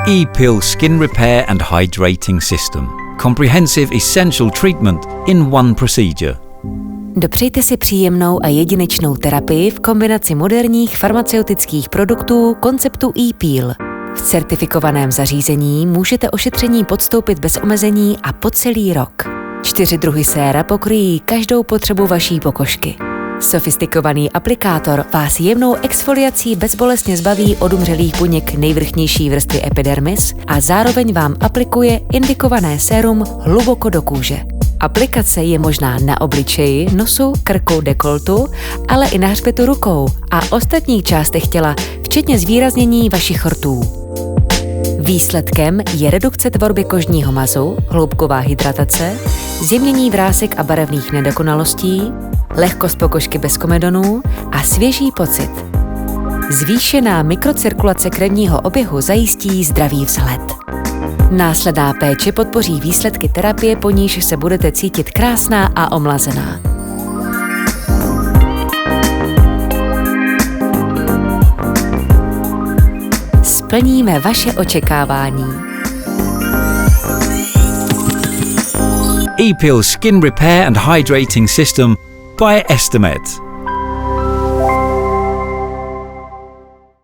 E-Peel Skin Repair and Hydrating System. Comprehensive essential treatment in one procedure. Dopřejte si příjemnou a jedinečnou terapii v kombinaci moderních farmaceutických produktů konceptu E-Peel. V certifikovaném zařízení můžete ošetření podstoupit bez omezení a po celý rok. 4 druhy séra pokryjí každou potřebu vaší pokožky. Sofistikovaný aplikátor vás jemnou exfoliací bezbolestně zbaví odumřelých buněk nejvrchnější vrstvy epidermis a zároveň vám aplikuje indikované sérum hluboko do kůže. Aplikace je možná na obličeji, nosu, krku, dekoltu, ale i na hřbetu rukou a ostatních částech těla, včetně zvýraznění vašich rtů. Výsledkem je redukce tvorby kožního mazu, hloubková hydratace, zjemnění vrásek a barevných nedokonalostí, lehkost pokožky bez komedonů a svěží pocit. Zvýšená mikrocirkulace krevního oběhu zajistí zdravý vzhled. Následná péče podpoří výsledky terapie, po níž se budete cítit krásná a omlazená. Splníme vaše očekávání. E-Peel Skin Repair and Hydrating System by Estimet.